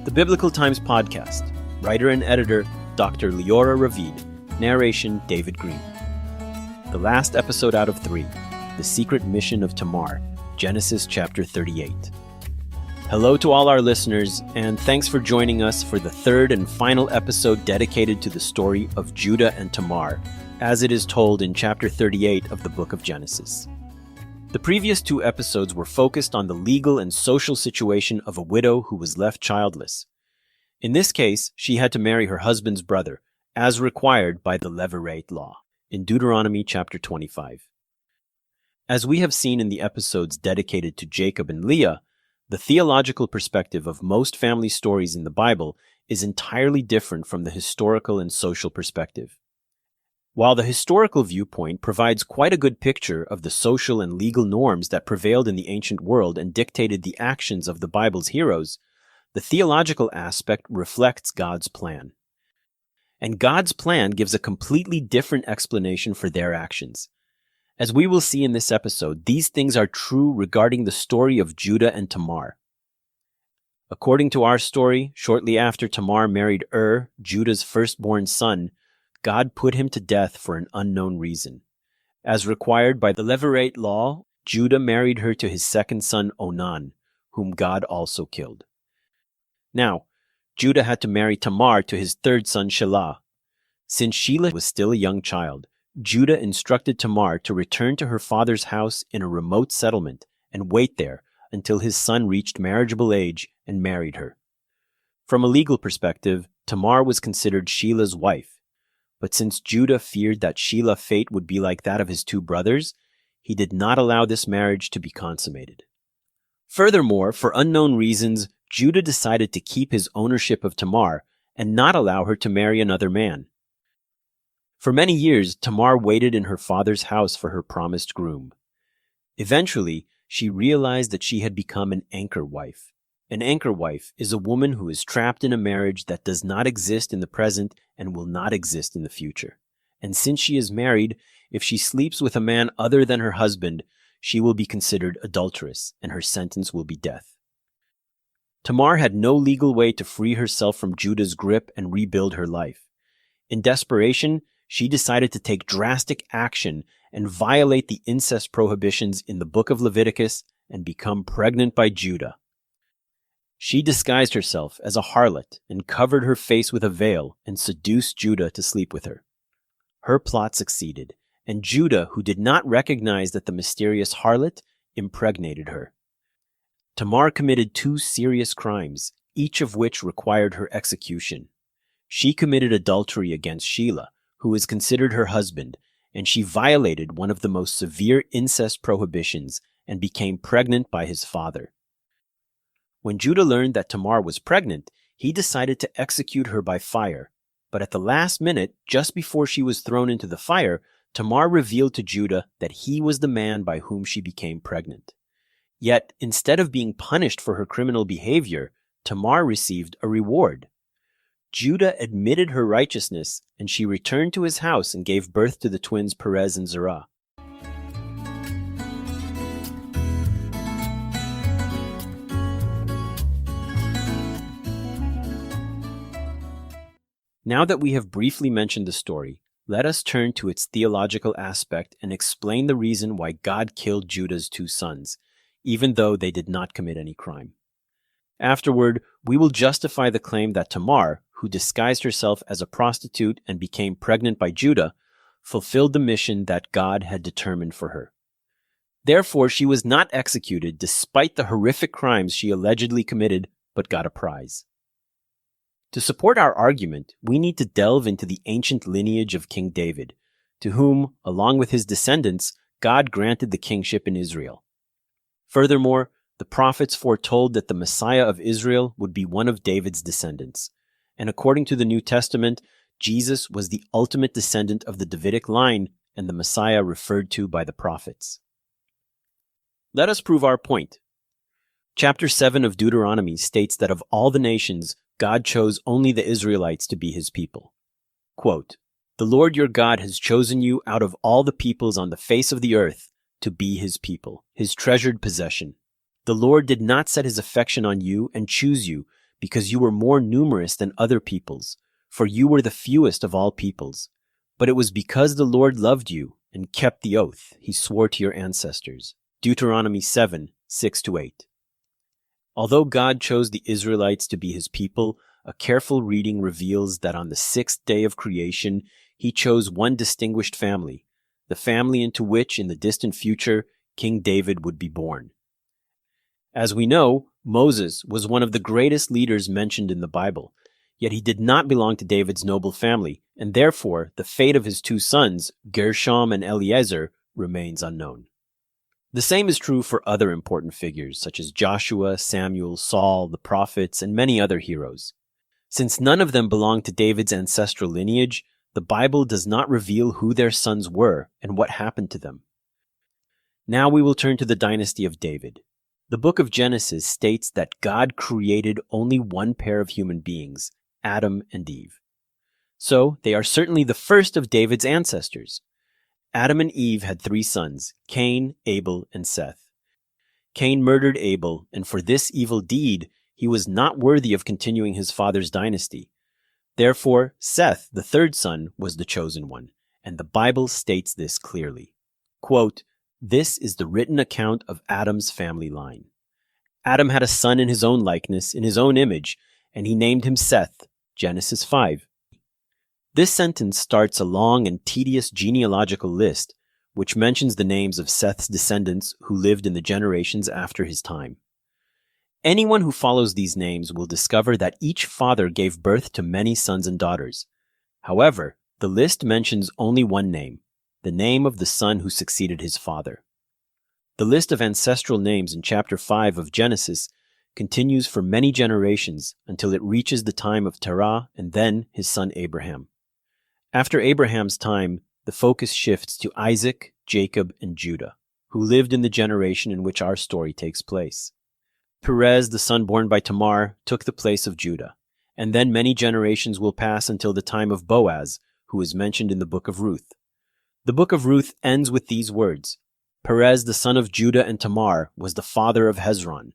The Biblical Times Podcast. Writer and editor, Dr. Leora Ravid. Narration, David Green. The last episode out of 3, The Secret Mission of Tamar, Genesis chapter 38. Hello to all our listeners, and thanks for joining us for the third and final episode dedicated to the story of Judah and Tamar, as it is told in chapter 38 of the book of Genesis. The previous 2 episodes were focused on the legal and social situation of a widow who was left childless. In this case, she had to marry her husband's brother, as required by the levirate law, in Deuteronomy chapter 25. As we have seen in the episodes dedicated to Jacob and Leah, the theological perspective of most family stories in the Bible is entirely different from the historical and social perspective. While the historical viewpoint provides quite a good picture of the social and legal norms that prevailed in the ancient world and dictated the actions of the Bible's heroes, the theological aspect reflects God's plan. And God's plan gives a completely different explanation for their actions. As we will see in this episode, these things are true regarding the story of Judah and Tamar. According to our story, shortly after Tamar married Judah's firstborn son, God put him to death for an unknown reason. As required by the levirate law, Judah married her to his second son Onan, whom God also killed. Now, Judah had to marry Tamar to his third son Shelah. Since Shelah was still a young child, Judah instructed Tamar to return to her father's house in a remote settlement and wait there until his son reached marriageable age and married her. From a legal perspective, Tamar was considered Shelah's wife. But since Judah feared that Shelah's fate would be like that of his 2 brothers, he did not allow this marriage to be consummated. Furthermore, for unknown reasons, Judah decided to keep his ownership of Tamar and not allow her to marry another man. For many years, Tamar waited in her father's house for her promised groom. Eventually, she realized that she had become an anchor wife. An anchor wife is a woman who is trapped in a marriage that does not exist in the present and will not exist in the future. And since she is married, if she sleeps with a man other than her husband, she will be considered adulteress, and her sentence will be death. Tamar had no legal way to free herself from Judah's grip and rebuild her life. In desperation, she decided to take drastic action and violate the incest prohibitions in the book of Leviticus and become pregnant by Judah. She disguised herself as a harlot and covered her face with a veil and seduced Judah to sleep with her. Her plot succeeded, and Judah, who did not recognize that the mysterious harlot, impregnated her. Tamar committed 2 serious crimes, each of which required her execution. She committed adultery against Shelah, who was considered her husband, and she violated one of the most severe incest prohibitions and became pregnant by his father. When Judah learned that Tamar was pregnant, he decided to execute her by fire. But at the last minute, just before she was thrown into the fire, Tamar revealed to Judah that he was the man by whom she became pregnant. Yet, instead of being punished for her criminal behavior, Tamar received a reward. Judah admitted her righteousness, and she returned to his house and gave birth to the twins Perez and Zerah. Now that we have briefly mentioned the story, let us turn to its theological aspect and explain the reason why God killed Judah's 2 sons, even though they did not commit any crime. Afterward, we will justify the claim that Tamar, who disguised herself as a prostitute and became pregnant by Judah, fulfilled the mission that God had determined for her. Therefore, she was not executed despite the horrific crimes she allegedly committed, but got a prize. To support our argument, we need to delve into the ancient lineage of King David, to whom, along with his descendants, God granted the kingship in Israel. Furthermore, the prophets foretold that the Messiah of Israel would be one of David's descendants, and according to the New Testament, Jesus was the ultimate descendant of the Davidic line and the Messiah referred to by the prophets. Let us prove our point. Chapter 7 of Deuteronomy states that of all the nations, God chose only the Israelites to be his people. Quote, "The Lord your God has chosen you out of all the peoples on the face of the earth to be his people, his treasured possession. The Lord did not set his affection on you and choose you because you were more numerous than other peoples, for you were the fewest of all peoples. But it was because the Lord loved you and kept the oath he swore to your ancestors. Deuteronomy 7, 6-8. Although God chose the Israelites to be his people, a careful reading reveals that on the sixth day of creation, he chose one distinguished family, the family into which, in the distant future, King David would be born. As we know, Moses was one of the greatest leaders mentioned in the Bible, yet he did not belong to David's noble family, and therefore the fate of his two sons, Gershom and Eliezer, remains unknown. The same is true for other important figures such as Joshua, Samuel, Saul, the prophets, and many other heroes. Since none of them belonged to David's ancestral lineage, the Bible does not reveal who their sons were and what happened to them. Now we will turn to the dynasty of David. The book of Genesis states that God created only one pair of human beings, Adam and Eve. So they are certainly the first of David's ancestors. Adam and Eve had three sons, Cain, Abel, and Seth. Cain murdered Abel, and for this evil deed, he was not worthy of continuing his father's dynasty. Therefore, Seth, the third son, was the chosen one, and the Bible states this clearly. Quote, "This is the written account of Adam's family line. Adam had a son in his own likeness, in his own image, and he named him Seth." Genesis 5. This sentence starts a long and tedious genealogical list, which mentions the names of Seth's descendants who lived in the generations after his time. Anyone who follows these names will discover that each father gave birth to many sons and daughters. However, the list mentions only one name, the name of the son who succeeded his father. The list of ancestral names in chapter 5 of Genesis continues for many generations until it reaches the time of Terah and then his son Abraham. After Abraham's time, the focus shifts to Isaac, Jacob, and Judah, who lived in the generation in which our story takes place. Perez, the son born by Tamar, took the place of Judah, and then many generations will pass until the time of Boaz, who is mentioned in the book of Ruth. The book of Ruth ends with these words: Perez, the son of Judah and Tamar, was the father of Hezron.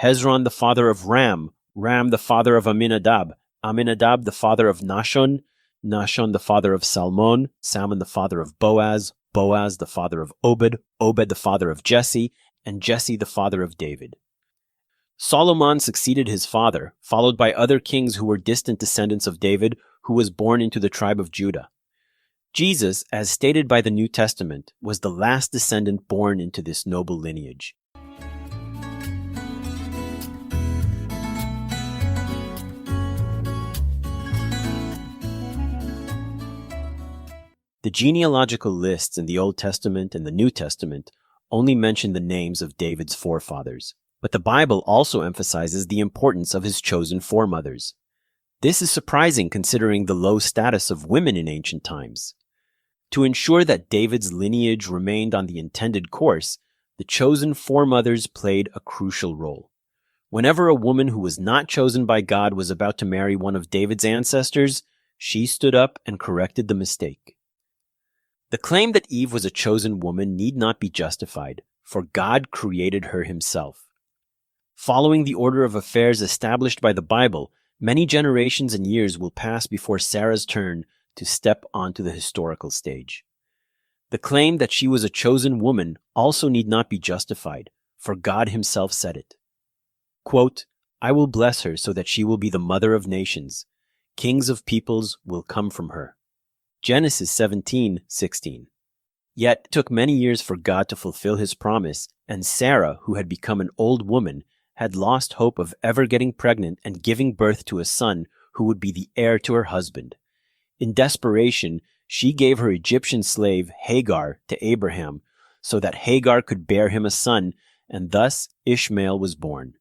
Hezron the father of Ram, Ram the father of Aminadab, Aminadab the father of Nahshon, Nahshon the father of Salmon, Salmon the father of Boaz, Boaz the father of Obed, Obed the father of Jesse, and Jesse the father of David. Solomon succeeded his father, followed by other kings who were distant descendants of David, who was born into the tribe of Judah. Jesus, as stated by the New Testament, was the last descendant born into this noble lineage. The genealogical lists in the Old Testament and the New Testament only mention the names of David's forefathers, but the Bible also emphasizes the importance of his chosen foremothers. This is surprising considering the low status of women in ancient times. To ensure that David's lineage remained on the intended course, the chosen foremothers played a crucial role. Whenever a woman who was not chosen by God was about to marry one of David's ancestors, she stood up and corrected the mistake. The claim that Eve was a chosen woman need not be justified, for God created her himself. Following the order of affairs established by the Bible, many generations and years will pass before Sarah's turn to step onto the historical stage. The claim that she was a chosen woman also need not be justified, for God himself said it. Quote, "I will bless her so that she will be the mother of nations. Kings of peoples will come from her." Genesis 17:16. Yet it took many years for God to fulfill his promise, and Sarah, who had become an old woman, had lost hope of ever getting pregnant and giving birth to a son who would be the heir to her husband. In desperation, she gave her Egyptian slave Hagar to Abraham so that Hagar could bear him a son, and thus Ishmael was born.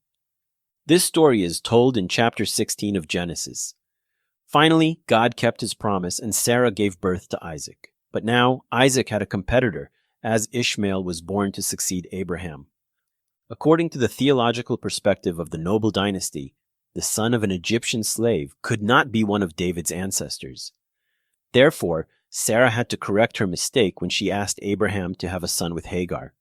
This story is told in chapter 16 of Genesis. Finally, God kept his promise and Sarah gave birth to Isaac. But now Isaac had a competitor, as Ishmael was born to succeed Abraham. According to the theological perspective of the noble dynasty, the son of an Egyptian slave could not be one of David's ancestors. Therefore, Sarah had to correct her mistake when she asked Abraham to have a son with Hagar.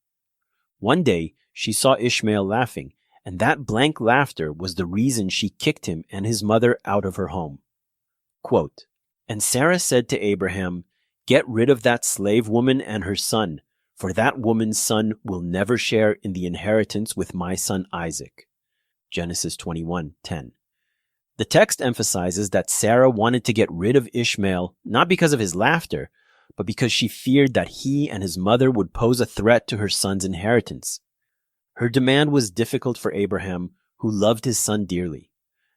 One day, she saw Ishmael laughing, and that blank laughter was the reason she kicked him and his mother out of her home. Quote, "And Sarah said to Abraham, 'Get rid of that slave woman and her son, for that woman's son will never share in the inheritance with my son Isaac.'" Genesis 21:10. The text emphasizes that Sarah wanted to get rid of Ishmael not because of his laughter, but because she feared that he and his mother would pose a threat to her son's inheritance. Her demand was difficult for Abraham, who loved his son dearly.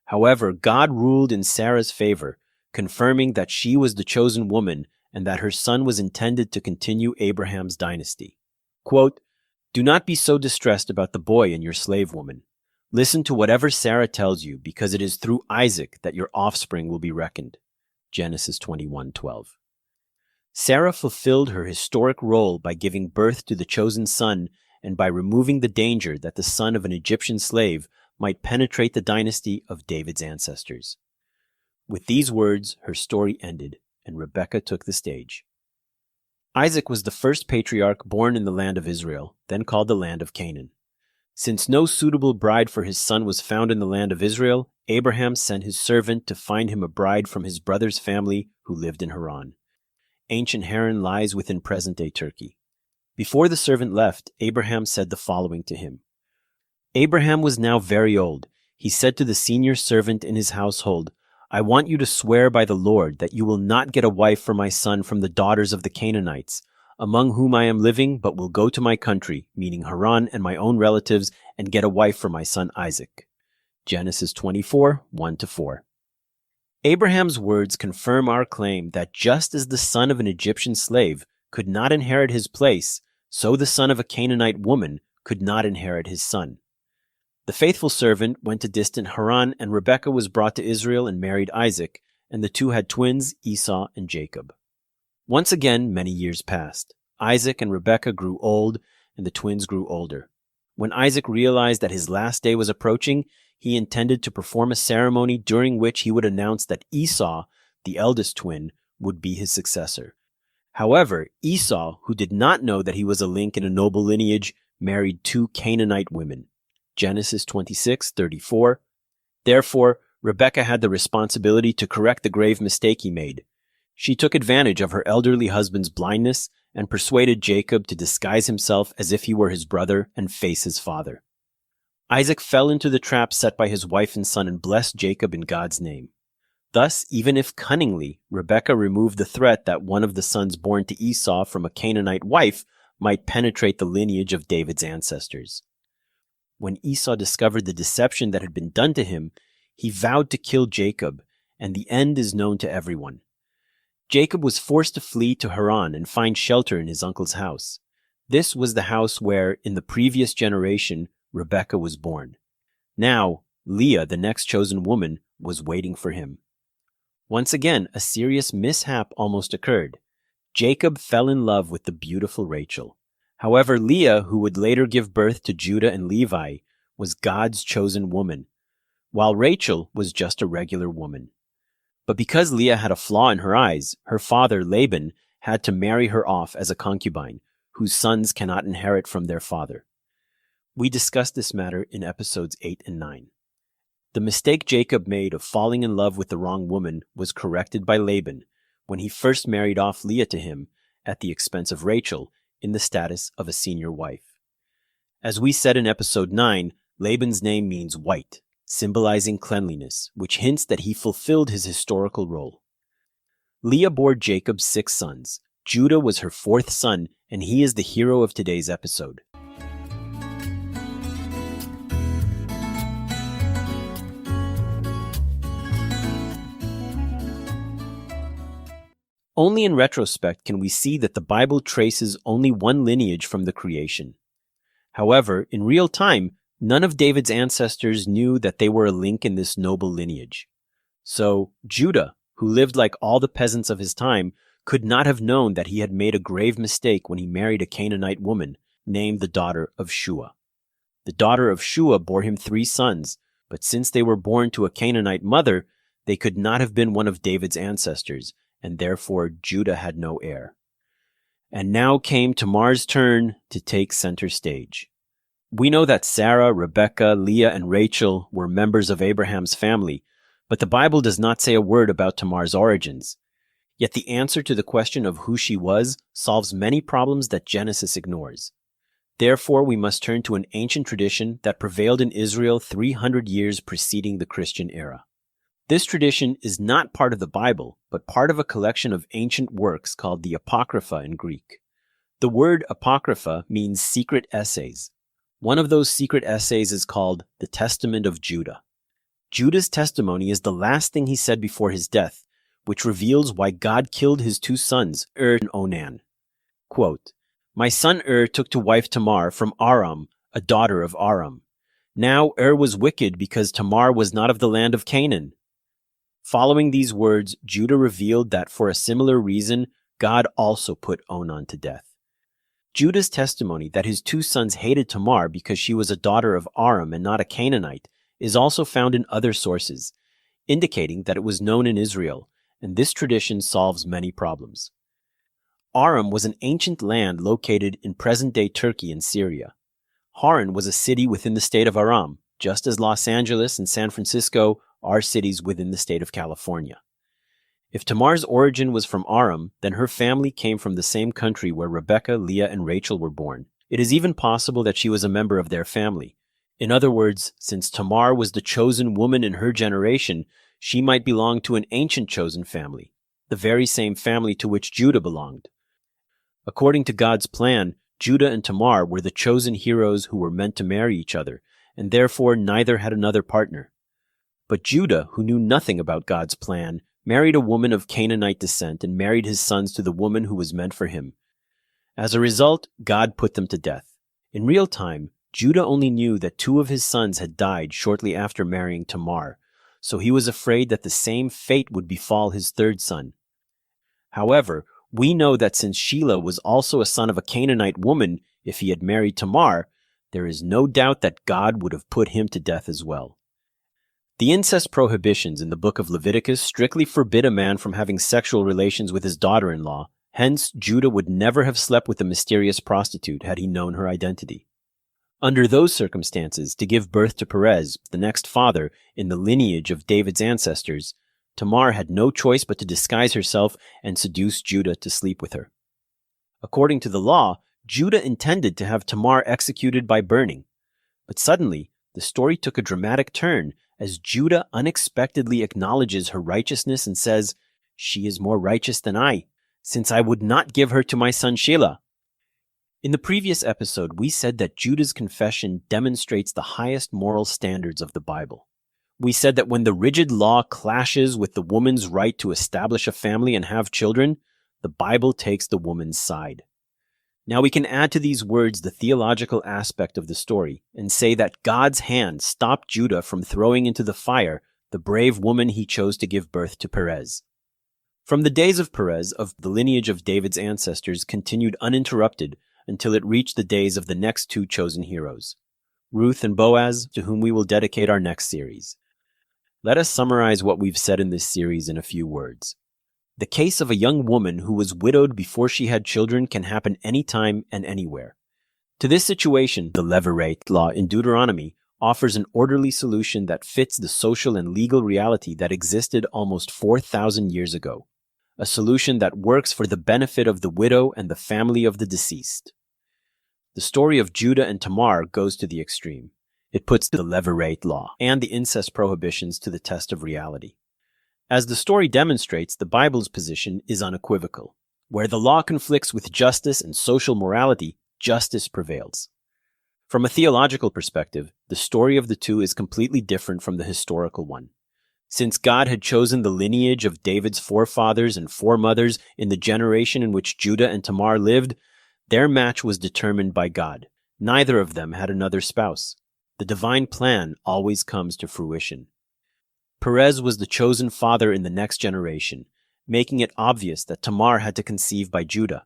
However, God ruled in Sarah's favor, confirming that she was the chosen woman and that her son was intended to continue Abraham's dynasty. Quote, "Do not be so distressed about the boy and your slave woman. Listen to whatever Sarah tells you, because it is through Isaac that your offspring will be reckoned." Genesis 21:12. Sarah fulfilled her historic role by giving birth to the chosen son and by removing the danger that the son of an Egyptian slave might penetrate the dynasty of David's ancestors. With these words, her story ended, and Rebekah took the stage. Isaac was the first patriarch born in the land of Israel, then called the land of Canaan. Since no suitable bride for his son was found in the land of Israel, Abraham sent his servant to find him a bride from his brother's family who lived in Haran. Ancient Haran lies within present-day Turkey. Before the servant left, Abraham said the following to him. Abraham was now very old. He said to the senior servant in his household, "I want you to swear by the Lord that you will not get a wife for my son from the daughters of the Canaanites, among whom I am living, but will go to my country," meaning Haran and my own relatives, "and get a wife for my son Isaac." Genesis 24, 1-4. Abraham's words confirm our claim that just as the son of an Egyptian slave could not inherit his place, so the son of a Canaanite woman could not inherit his son. The faithful servant went to distant Haran, and Rebekah was brought to Israel and married Isaac, and the two had twins, Esau and Jacob. Once again, many years passed. Isaac and Rebekah grew old, and the twins grew older. When Isaac realized that his last day was approaching, he intended to perform a ceremony during which he would announce that Esau, the eldest twin, would be his successor. However, Esau, who did not know that he was a link in a noble lineage, married two Canaanite women. Genesis 26:34. Therefore, Rebekah had the responsibility to correct the grave mistake he made. She took advantage of her elderly husband's blindness and persuaded Jacob to disguise himself as if he were his brother and face his father. Isaac fell into the trap set by his wife and son and blessed Jacob in God's name. Thus, even if cunningly, Rebekah removed the threat that one of the sons born to Esau from a Canaanite wife might penetrate the lineage of David's ancestors. When Esau discovered the deception that had been done to him, he vowed to kill Jacob, and the end is known to everyone. Jacob was forced to flee to Haran and find shelter in his uncle's house. This was the house where, in the previous generation, Rebekah was born. Now, Leah, the next chosen woman, was waiting for him. Once again, a serious mishap almost occurred. Jacob fell in love with the beautiful Rachel. However, Leah, who would later give birth to Judah and Levi, was God's chosen woman, while Rachel was just a regular woman. But because Leah had a flaw in her eyes, her father, Laban, had to marry her off as a concubine, whose sons cannot inherit from their father. We discussed this matter in episodes 8 and 9. The mistake Jacob made of falling in love with the wrong woman was corrected by Laban when he first married off Leah to him at the expense of Rachel in the status of a senior wife. As we said in episode 9, Laban's name means white, symbolizing cleanliness, which hints that he fulfilled his historical role. Leah bore Jacob 6 sons. Judah was her 4th son, and he is the hero of today's episode. Only in retrospect can we see that the Bible traces only one lineage from the creation. However, in real time, none of David's ancestors knew that they were a link in this noble lineage. So, Judah, who lived like all the peasants of his time, could not have known that he had made a grave mistake when he married a Canaanite woman, named the daughter of Shua. The daughter of Shua bore him 3 sons, but since they were born to a Canaanite mother, they could not have been one of David's ancestors, and therefore Judah had no heir. And now came Tamar's turn to take center stage. We know that Sarah, Rebekah, Leah, and Rachel were members of Abraham's family, but the Bible does not say a word about Tamar's origins. Yet the answer to the question of who she was solves many problems that Genesis ignores. Therefore, we must turn to an ancient tradition that prevailed in Israel 300 years preceding the Christian era. This tradition is not part of the Bible, but part of a collection of ancient works called the Apocrypha in Greek. The word Apocrypha means secret essays. One of those secret essays is called the Testament of Judah. Judah's testimony is the last thing he said before his death, which reveals why God killed his two sons, and Onan. Quote, "My son took to wife Tamar from Aram, a daughter of Aram. Now was wicked because Tamar was not of the land of Canaan." Following these words, Judah revealed that for a similar reason, God also put Onan to death. Judah's testimony that his two sons hated Tamar because she was a daughter of Aram and not a Canaanite is also found in other sources, indicating that it was known in Israel, and this tradition solves many problems. Aram was an ancient land located in present-day Turkey and Syria. Haran was a city within the state of Aram, just as Los Angeles and San Francisco are cities within the state of California. If Tamar's origin was from Aram, then her family came from the same country where Rebekah, Leah, and Rachel were born. It is even possible that she was a member of their family. In other words, since Tamar was the chosen woman in her generation, she might belong to an ancient chosen family, the very same family to which Judah belonged. According to God's plan, Judah and Tamar were the chosen heroes who were meant to marry each other, and therefore neither had another partner. But Judah, who knew nothing about God's plan, married a woman of Canaanite descent and married his sons to the woman who was meant for him. As a result, God put them to death. In real time, Judah only knew that two of his sons had died shortly after marrying Tamar, so he was afraid that the same fate would befall his third son. However, we know that since Shelah was also a son of a Canaanite woman, if he had married Tamar, there is no doubt that God would have put him to death as well. The incest prohibitions in the book of Leviticus strictly forbid a man from having sexual relations with his daughter-in-law. Hence, Judah would never have slept with the mysterious prostitute had he known her identity. Under those circumstances, to give birth to Perez, the next father in the lineage of David's ancestors, Tamar had no choice but to disguise herself and seduce Judah to sleep with her. According to the law, Judah intended to have Tamar executed by burning. But suddenly, the story took a dramatic turn as Judah unexpectedly acknowledges her righteousness and says, "She is more righteous than I, since I would not give her to my son Shelah." In the previous episode, we said that Judah's confession demonstrates the highest moral standards of the Bible. We said that when the rigid law clashes with the woman's right to establish a family and have children, the Bible takes the woman's side. Now we can add to these words the theological aspect of the story and say that God's hand stopped Judah from throwing into the fire the brave woman he chose to give birth to Perez. From the days of Perez, of the lineage of David's ancestors continued uninterrupted until it reached the days of the next two chosen heroes, Ruth and Boaz, to whom we will dedicate our next series. Let us summarize what we've said in this series in a few words. The case of a young woman who was widowed before she had children can happen anytime and anywhere. To this situation, the levirate law in Deuteronomy offers an orderly solution that fits the social and legal reality that existed almost 4,000 years ago. A solution that works for the benefit of the widow and the family of the deceased. The story of Judah and Tamar goes to the extreme. It puts the levirate law and the incest prohibitions to the test of reality. As the story demonstrates, the Bible's position is unequivocal. Where the law conflicts with justice and social morality, justice prevails. From a theological perspective, the story of the two is completely different from the historical one. Since God had chosen the lineage of David's forefathers and foremothers in the generation in which Judah and Tamar lived, their match was determined by God. Neither of them had another spouse. The divine plan always comes to fruition. Perez was the chosen father in the next generation, making it obvious that Tamar had to conceive by Judah.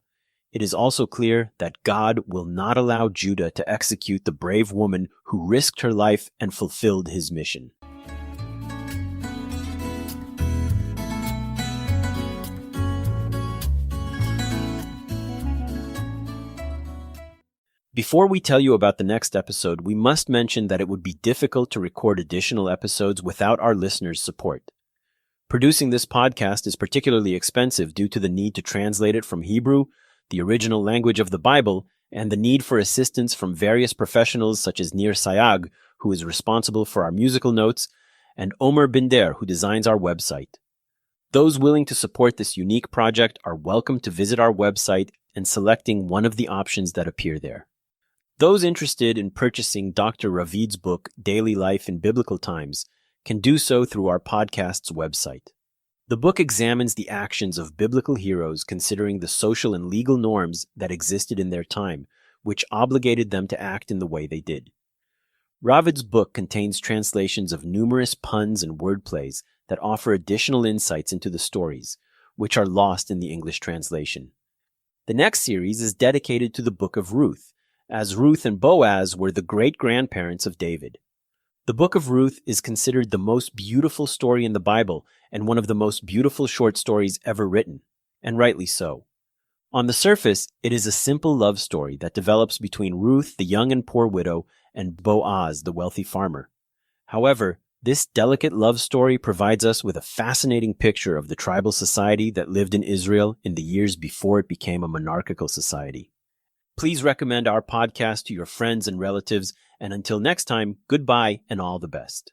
It is also clear that God will not allow Judah to execute the brave woman who risked her life and fulfilled his mission. Before we tell you about the next episode, we must mention that it would be difficult to record additional episodes without our listeners' support. Producing this podcast is particularly expensive due to the need to translate it from Hebrew, the original language of the Bible, and the need for assistance from various professionals such as Nir Sayag, who is responsible for our musical notes, and Omer Binder, who designs our website. Those willing to support this unique project are welcome to visit our website and selecting one of the options that appear there. Those interested in purchasing Dr. Ravid's book, Daily Life in Biblical Times, can do so through our podcast's website. The book examines the actions of biblical heroes considering the social and legal norms that existed in their time, which obligated them to act in the way they did. Ravid's book contains translations of numerous puns and wordplays that offer additional insights into the stories, which are lost in the English translation. The next series is dedicated to the book of Ruth, as Ruth and Boaz were the great-grandparents of David. The book of Ruth is considered the most beautiful story in the Bible and one of the most beautiful short stories ever written, and rightly so. On the surface, it is a simple love story that develops between Ruth, the young and poor widow, and Boaz, the wealthy farmer. However, this delicate love story provides us with a fascinating picture of the tribal society that lived in Israel in the years before it became a monarchical society. Please recommend our podcast to your friends and relatives, and until next time, goodbye and all the best.